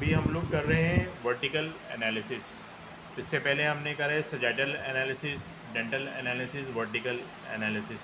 अभी हम लोग कर रहे हैं वर्टिकल एनालिसिस। इससे पहले हमने करा है sagittal analysis, dental analysis, vertical analysis.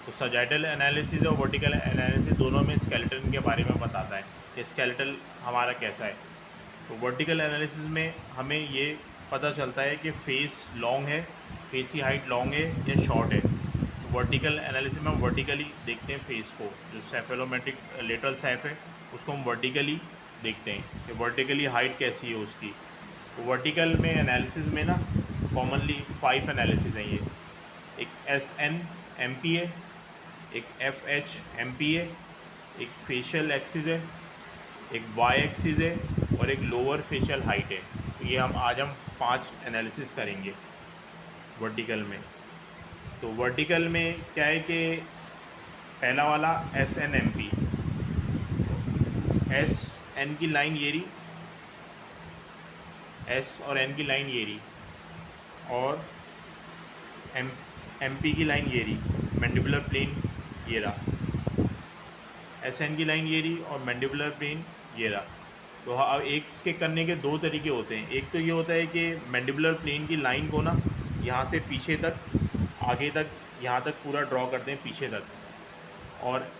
तो सजाइडल एनालिसिस और वर्टिकल एनालिसिस दोनों में स्केलेटन के बारे में बताता है कि स्केलेटल हमारा कैसा है। तो वर्टिकल एनालिसिस में हमें ये पता चलता है कि फेस लॉन्ग है, फेस की हाइट लॉन्ग है या शॉर्ट है। तो वर्टिकल एनालिसिस में हम वर्टिकली देखते हैं फेस को, जो सेफेलोमेट्रिक लेटरल सैफ है उसको हम वर्टिकली देखते हैं कि वर्टिकली हाइट कैसी है उसकी। तो वर्टिकल में एनालिसिस में ना कॉमनली 5 एनालिसिस हैं ये। एक SN MP है, एक FH MP है, एक फेशियल एक्सिस है, एक वाई एक्सिस है और एक लोअर फेशियल हाइट है। तो ये हम 5 एनालिसिस करेंगे वर्टिकल में। तो वर्टिकल में क्या है कि पहला वाला SNMP, SN की लाइन ये रही, S और N की लाइन ये रही, और MP की लाइन ये रही, मैंडिबुलर प्लेन ये रहा। SN की लाइन ये रही और मैंडिबुलर प्लेन ये रहा। तो अब एक इसके करने के दो तरीके होते हैं। एक तो ये होता है कि मैंडिबुलर प्लेन की लाइन को ना यहाँ से पीछे तक, आगे तक, यहाँ तक पूरा ड्रॉ करते हैं पीछे तक, और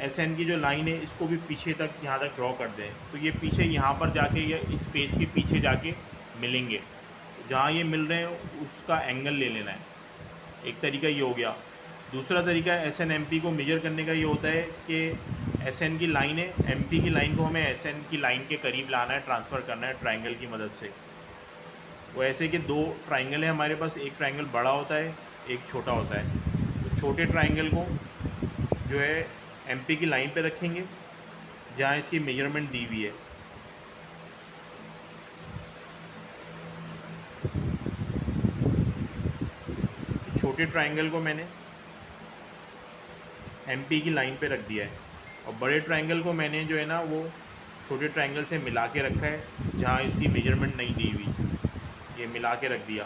SN की जो लाइन है इसको भी पीछे तक, यहाँ तक ड्रॉ कर दें। तो ये पीछे यहाँ पर जाके या इस पेज के पीछे जाके मिलेंगे। जहाँ ये मिल रहे हैं उसका एंगल ले लेना है। एक तरीका ये हो गया। दूसरा तरीका SNMP को मेजर करने का ये होता है कि SN की लाइन है, MP की लाइन को हमें SN की लाइन के करीब लाना है, ट्रांसफ़र करना है ट्रायंगल की मदद से। वो ऐसे कि दो ट्रायंगल है हमारे पास, एक ट्रायंगल बड़ा होता है, एक छोटा होता है। तो छोटे ट्रायंगल को जो है MP की लाइन पे रखेंगे जहाँ इसकी मेजरमेंट दी हुई है। छोटे ट्रायंगल को मैंने MP की लाइन पे रख दिया है, और बड़े ट्रायंगल को मैंने जो है ना वो छोटे ट्रायंगल से मिला के रखा है जहाँ इसकी मेजरमेंट नहीं दी हुई, ये मिला के रख दिया।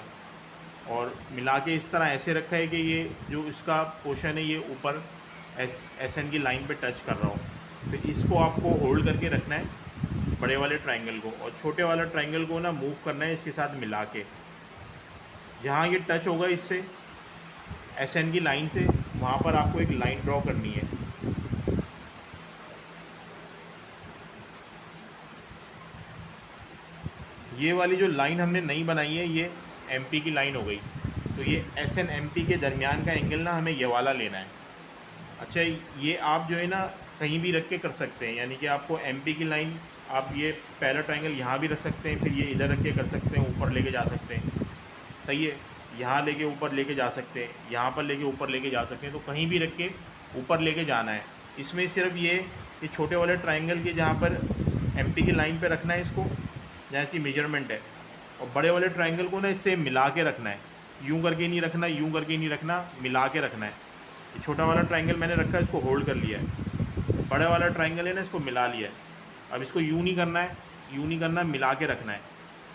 और मिला के इस तरह ऐसे रखा है कि ये जो इसका पोर्शन है ये ऊपर SN की लाइन पे टच कर रहा हो। तो इसको आपको होल्ड करके रखना है बड़े वाले ट्रायंगल को, और छोटे वाला ट्रायंगल को ना मूव करना है इसके साथ मिला के। जहाँ ये टच होगा इससे SN की लाइन से, वहाँ पर आपको एक लाइन ड्रॉ करनी है। ये वाली जो लाइन हमने नहीं बनाई है ये MP की लाइन हो गई। तो ये SNMP के दरमियान का एंगल ना हमें ये वाला लेना है। अच्छा, ये आप जो है ना कहीं भी रख के कर सकते हैं, यानी कि आपको MP की लाइन, आप ये पहला ट्रायंगल यहाँ भी रख सकते हैं, फिर ये इधर रख के कर सकते हैं, ऊपर लेके जा सकते हैं। सही है, यहाँ लेके ऊपर लेके जा सकते हैं, यहाँ पर लेके ऊपर लेके जा सकते हैं। तो कहीं भी रख के ऊपर लेके जाना है। इसमें सिर्फ ये कि छोटे वाले ट्रायंगल के जहाँ पर MP की लाइन पे रखना है इसको, जहाँ इसकी मेजरमेंट है, और बड़े वाले ट्रायंगल को ना इससे मिला के रखना है। यूँ करके नहीं रखना, यूँ करके नहीं रखना, मिला के रखना है। ये छोटा वाला ट्रायंगल मैंने रखा है, इसको होल्ड कर लिया है। बड़े वाला ट्रायंगल है ना, इसको मिला लिया है। अब इसको यूँ नहीं करना है, यूँ नहीं करना, मिला के रखना है।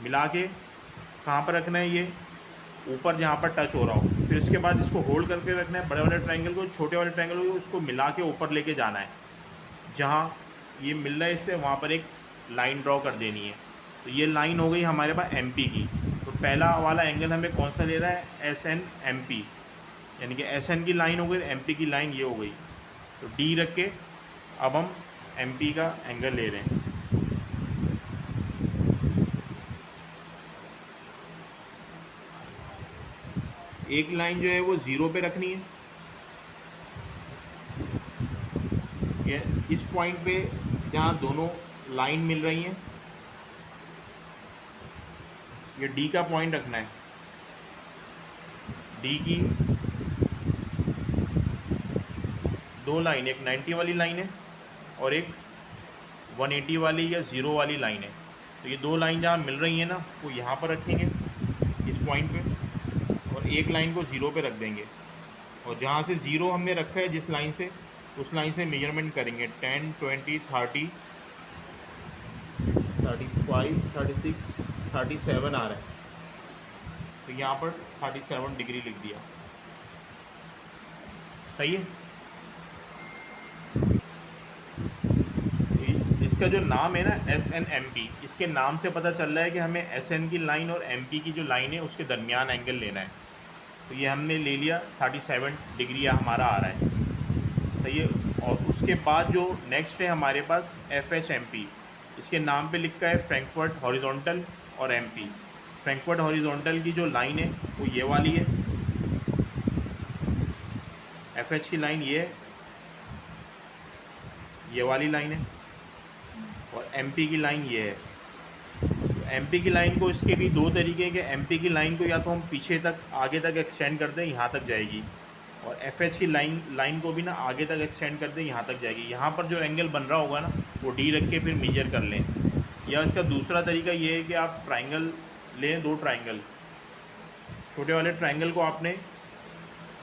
मिला के कहाँ पर रखना है, ये ऊपर जहाँ पर टच हो रहा हो। फिर उसके बाद इसको होल्ड करके रखना है बड़े वाले ट्रायंगल को, छोटे वाले ट्रायंगल को उसको मिला के ऊपर लेके जाना है। जहाँ ये मिल रहा है इससे, वहाँ पर एक लाइन ड्रॉ कर देनी है। तो ये लाइन हो गई हमारे पास MP की। तो पहला वाला एंगल हमें कौन सा ले रहा है, SNMP, यानी कि SN की लाइन हो गई, MP की लाइन ये हो गई। तो D रख के अब हम MP का एंगल ले रहे हैं। एक लाइन जो है वो 0 पे रखनी है, ये इस पॉइंट पे जहाँ दोनों लाइन मिल रही हैं, ये D का पॉइंट रखना है। D की दो लाइन, एक 90 वाली लाइन है और एक 180 वाली या 0 वाली लाइन है। तो ये दो लाइन जहाँ मिल रही हैं ना, वो यहाँ पर रखेंगे इस पॉइंट पे, और एक लाइन को 0 पे रख देंगे। और जहाँ से 0 हमने रखा है जिस लाइन से, उस लाइन से मेजरमेंट करेंगे। 10, 20, 30, 35, 36, 37 आ रहा है। तो यहाँ पर 37 डिग्री लिख दिया। सही है। इसका जो नाम है ना SNMP, इसके नाम से पता चल रहा है कि हमें SN की लाइन और MP की जो लाइन है उसके दरमियान एंगल लेना है। तो ये हमने ले लिया, 37 डिग्री हमारा आ रहा है। सही है। और उसके बाद जो नेक्स्ट है हमारे पास FHMP, इसके नाम पे लिखा है फ्रैंकफर्ट हॉरिजॉन्टल और MP। फ्रैंकफर्ट हॉरिजॉन्टल की जो लाइन है वो ये वाली है, FH की लाइन ये वाली लाइन है, और MP की लाइन ये है। तो MP की लाइन को, इसके भी दो तरीके हैं कि MP की लाइन को या तो हम पीछे तक आगे तक एक्सटेंड कर दें, यहाँ तक जाएगी, और FH की लाइन को भी ना आगे तक एक्सटेंड कर दें, यहाँ तक जाएगी। यहाँ पर जो एंगल बन रहा होगा ना वो D रख के फिर मेजर कर लें। या इसका दूसरा तरीका ये है कि आप ट्राइंगल लें, दो ट्राइंगल, छोटे वाले ट्राइंगल को आपने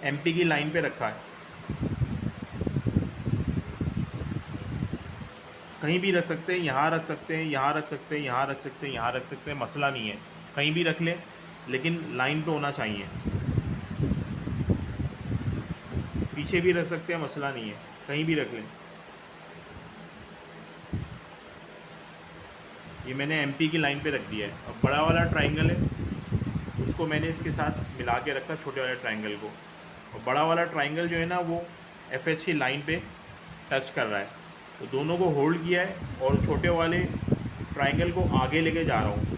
MP की लाइन पे रखा है, कहीं भी रख सकते हैं, यहाँ रख सकते हैं, यहाँ रख सकते हैं, यहाँ रख सकते हैं, यहाँ रख सकते हैं, मसला नहीं है, कहीं भी रख लें, लेकिन लाइन पे होना चाहिए। पीछे भी रख सकते हैं, मसला नहीं है, कहीं भी रख लें। ये मैंने MP की लाइन पे रख दिया है। अब बड़ा वाला ट्राइंगल है उसको मैंने इसके साथ मिला के रखा, छोटे वाले ट्राइंगल को, और बड़ा वाला ट्राइंगल जो है ना वो FH की लाइन पे टच कर रहा है, तो दोनों को होल्ड किया है और छोटे वाले ट्राइंगल को आगे लेके जा रहा हूँ।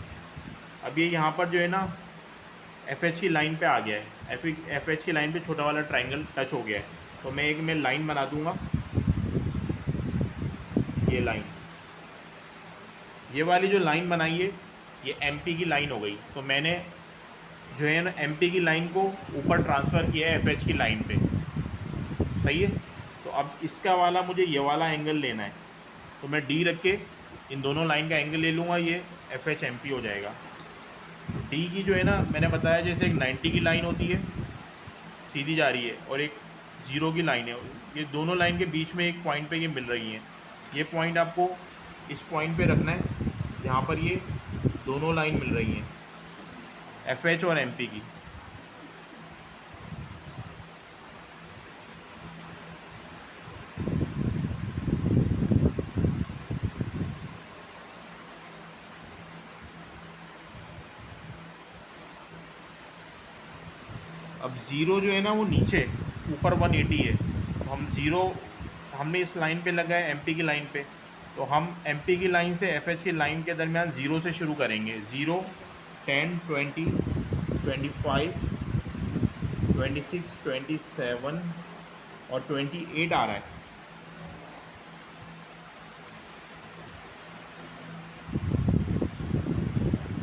अब ये यहाँ पर जो है ना FH की लाइन पे आ गया है, FH की लाइन पे छोटा वाला ट्राइंगल टच हो गया है। तो मैं लाइन बना दूँगा, ये लाइन, ये वाली जो लाइन बनाई है ये MP की लाइन हो गई। तो मैंने जो है ना MP की लाइन को ऊपर ट्रांसफ़र किया है FH की लाइन पे। सही है। तो अब इसका वाला मुझे ये वाला एंगल लेना है, तो मैं D रख के इन दोनों लाइन का एंगल ले लूँगा, ये FHMP हो जाएगा। D की जो है ना मैंने बताया जैसे एक 90 की लाइन होती है सीधी जा रही है, और एक 0 की लाइन है, ये दोनों लाइन के बीच में एक पॉइंट पे ये मिल रही हैं। ये पॉइंट आपको इस पॉइंट पे रखना है जहाँ पर ये दोनों लाइन मिल रही हैं, FH और MP की। अब 0 जो है ना वो नीचे, ऊपर 180 है, तो हम 0 हमने इस लाइन पे लगा है MP की लाइन पे, तो हम MP की लाइन से FH की लाइन के दरमियान 0 से शुरू करेंगे। 0, 10, 20, 25, 26, 27 और 28 आ रहा है।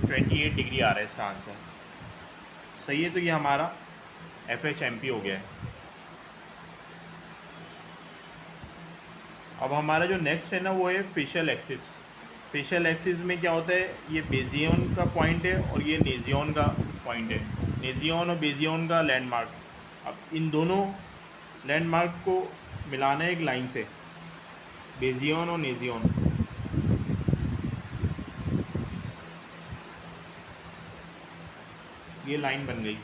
28 डिग्री आ रहा है इसका आंसर। सही है। तो ये हमारा FHMP हो गया है। अब हमारा जो नेक्स्ट है ना वो है फेशियल एक्सिस। फेशियल एक्सिस में क्या होता है, ये बेजियन का पॉइंट है और ये नेजियन का पॉइंट है, नेजियन और बेजियन का लैंडमार्क। अब इन दोनों लैंडमार्क को मिलाना है एक लाइन से, बेजियन और नेजियन। ये लाइन बन गई।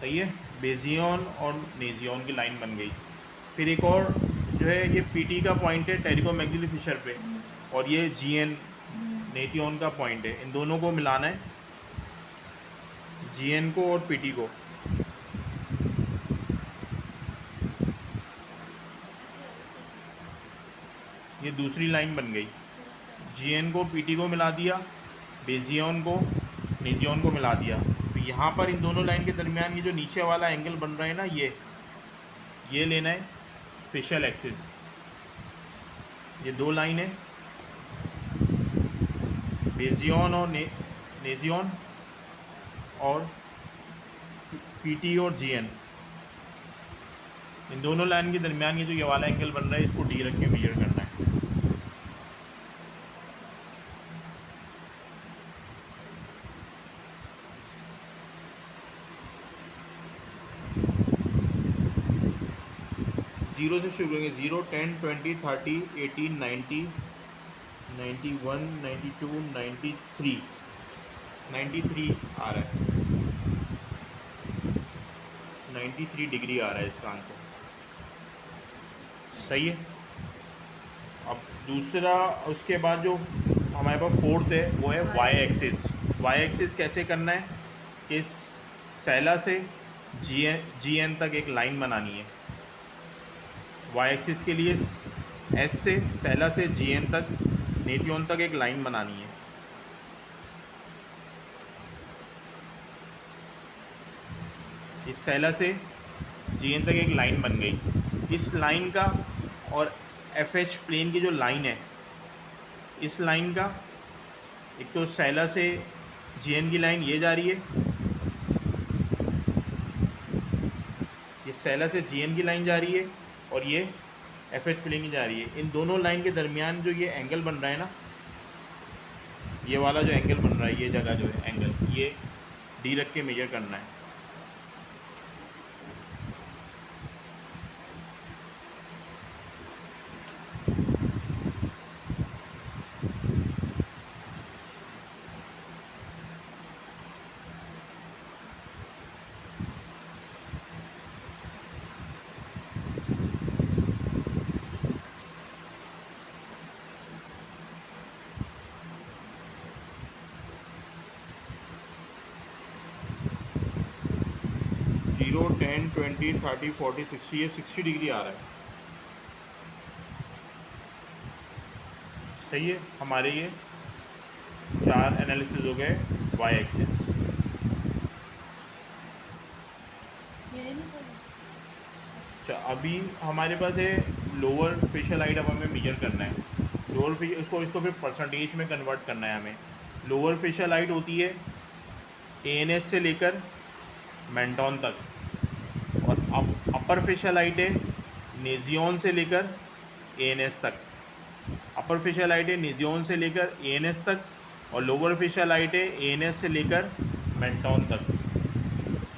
सही है। बेजियन और नेजियन की लाइन बन गई। फिर एक और जो है ये PT का पॉइंट है टेरिको मैक्सिलरी फिशर पे, और ये GN नेटियन का पॉइंट है। इन दोनों को मिलाना है, GN को और PT को। ये दूसरी लाइन बन गई। GN को PT को मिला दिया, बेजियन को नेजियन को मिला दिया। तो यहाँ पर इन दोनों लाइन के दरमियान ये जो नीचे वाला एंगल बन रहा है ना, ये लेना है फेशियल एक्सिस। ये दो लाइन है, बेजियन और नेजियन, और PT और GN। इन दोनों लाइन के दरमियान ये जो ये वाला एंगल बन रहा है इसको D रख के मेजर करना है। जीरो से शुरू करेंगे। 0, 10, 20, 30, 18, 90, 91, 92, 93, 93 आ रहा है। 93 डिग्री आ रहा है इसका आंसर। सही है। अब दूसरा उसके बाद जो हमारे पास फोर्थ है वो है वाई एक्सिस। वाई एक्सिस कैसे करना है कि सैला से जी एन तक एक लाइन बनानी है। वाई एक्सिस के लिए एस से सैला से जी एन तक नेतियोन तक एक लाइन बनानी है। इस सैला से जी एन तक एक लाइन बन गई। इस लाइन का और एफ एच प्लेन की जो लाइन है, इस लाइन का एक तो सैला से जी एन की लाइन ये जा रही है, ये सैला से जी एन की लाइन जा रही है और ये एफ एच प्लेन की जा रही है। इन दोनों लाइन के दरमियान जो ये एंगल बन रहा है ना, ये वाला जो एंगल बन रहा है, ये जगह जो है एंगल, ये डी रख के मेजर करना है। 0, 10, 20, 30, 40, 60, ये 60 डिग्री आ रहा है। सही है, हमारे ये 4 एनालिसिस हो गए वाई एक्सिस। अच्छा, अभी हमारे पास है लोअर फेशियल हाइट। अब हमें मेजर करना है लोअर फेशियल, इसको फिर परसेंटेज में कन्वर्ट करना है हमें। लोअर फेशियल हाइट होती है ANS से लेकर मेंटोन तक, और अपर फेशियल हाइट है नेजियन से लेकर ANS तक। अपर फेशियल हाइट है नेजियन से लेकर ANS तक, और लोअर फेशियल हाइट है ANS से लेकर मेंटोन तक।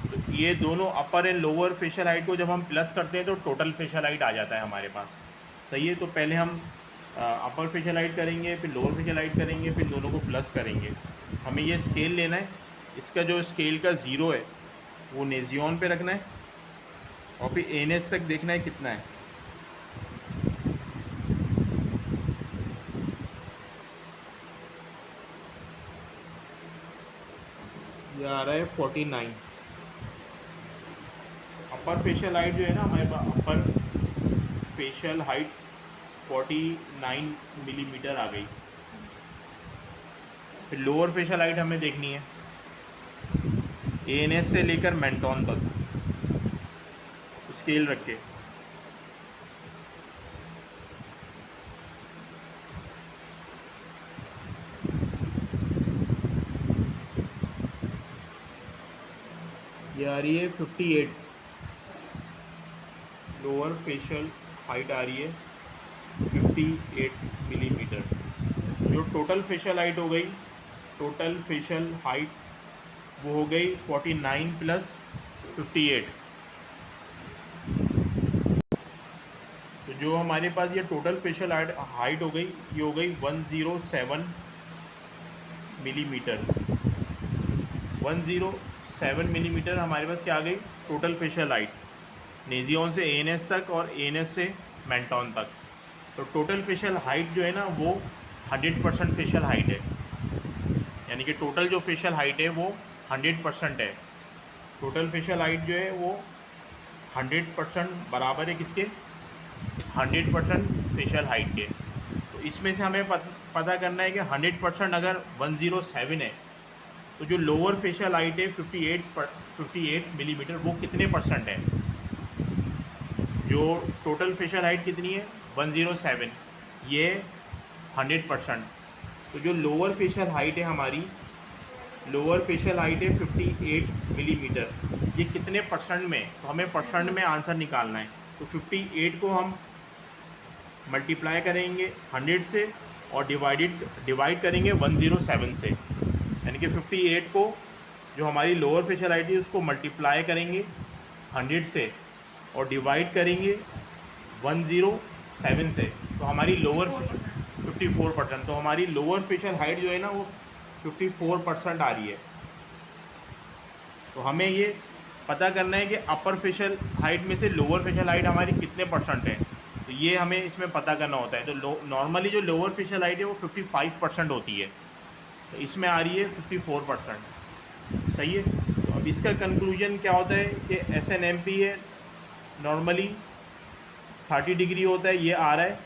तो ये दोनों अपर एंड लोअर फेशियल हाइट को जब हम प्लस करते हैं तो टोटल फेशियल हाइट आ जाता है हमारे पास। सही है, तो पहले हम अपर फेशियल हाइट करेंगे, फिर लोअर फेशियल हाइट करेंगे, फिर दोनों को प्लस करेंगे। हमें ये स्केल लेना है, इसका जो स्केल का ज़ीरो है वो नेजियन पे रखना है, और फिर ANS तक देखना है कितना है। ये आ रहा है 49। अपर फेशियल हाइट जो है ना हमारे पास, अपर फेशियल हाइट 49 मिलीमीटर आ गई। फिर लोअर फेशियल हाइट हमें देखनी है ANS से लेकर मेंटोन तक, स्केल रख के। ये आ रही है 58। लोअर फेशियल हाइट आ रही है 58 मिलीमीटर। जो टोटल फेशियल हाइट हो गई, टोटल फेशियल हाइट वो हो गई 49 प्लस 58। तो जो हमारे पास ये टोटल फेशियल हाइट हो गई, ये हो गई 107 मिलीमीटर। 107 मिलीमीटर हमारे पास क्या आ गई टोटल फेशियल हाइट, नेजियन से ANS तक और ANS से मेंटोन तक। तो टोटल फेशियल हाइट जो है ना वो 100% फेशियल हाइट है, यानी कि टोटल जो फेशियल हाइट है वो 100% है। टोटल फेशियल हाइट जो है वो 100% बराबर है किसके, 100% फेशियल हाइट के। तो इसमें से हमें पता करना है कि 100% अगर 107 है, तो जो लोअर फेशियल हाइट है 58 मिलीमीटर, वो कितने परसेंट है। जो टोटल फेशियल हाइट कितनी है 107, ये 100%। तो जो लोअर फेशियल हाइट है हमारी, लोअर फेशियल हाइट है 58 मिलीमीटर, ये कितने परसेंट में, तो हमें परसेंट में आंसर निकालना है। तो 58 को हम मल्टीप्लाई करेंगे 100 से और डिवाइड करेंगे 107 से, यानी कि 58 को जो हमारी लोअर फेशियल हाइट है उसको मल्टीप्लाई करेंगे 100 से और डिवाइड करेंगे 107 से, तो हमारी लोअर 54%, तो हमारी लोअर फेशियल हाइट जो है ना वो 54% आ रही है। तो हमें ये पता करना है कि अपर फेशियल हाइट में से लोअर फेशियल हाइट हमारी कितने परसेंट है। तो ये हमें इसमें पता करना होता है। तो नॉर्मली जो लोअर फेशियल हाइट है वो 55% होती है, तो इसमें आ रही है 54%। सही है। तो अब इसका कंक्लूजन क्या होता है कि SNMP है, नॉर्मली 30 डिग्री होता है, ये आ रहा है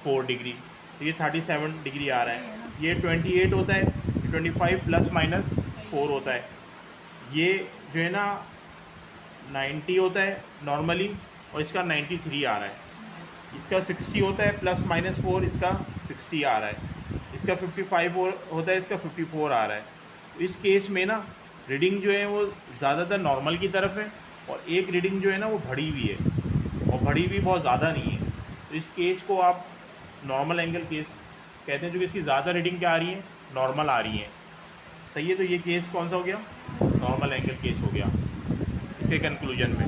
4 डिग्री, तो ये 37 डिग्री आ रहा है। ये 28 होता है, 25 प्लस माइनस 4 होता है। ये जो है ना 90 होता है नॉर्मली, और इसका 93 आ रहा है। इसका 60 होता है प्लस माइनस 4, इसका 60 आ रहा है। इसका 55 होता है, इसका 54 आ रहा है। तो इस केस में ना रीडिंग जो है वो ज़्यादातर नॉर्मल की तरफ है, और एक रीडिंग जो है ना वो बढ़ी हुई है, और बढ़ी हुई बहुत ज़्यादा नहीं है। तो इस केस को आप नॉर्मल एंगल केस कहते हैं, जो कि इसकी ज़्यादा रीडिंग क्या आ रही है, नॉर्मल आ रही है। सही है। तो ये केस कौन सा हो गया, नॉर्मल एंगल केस हो गया इसके कंक्लूजन में।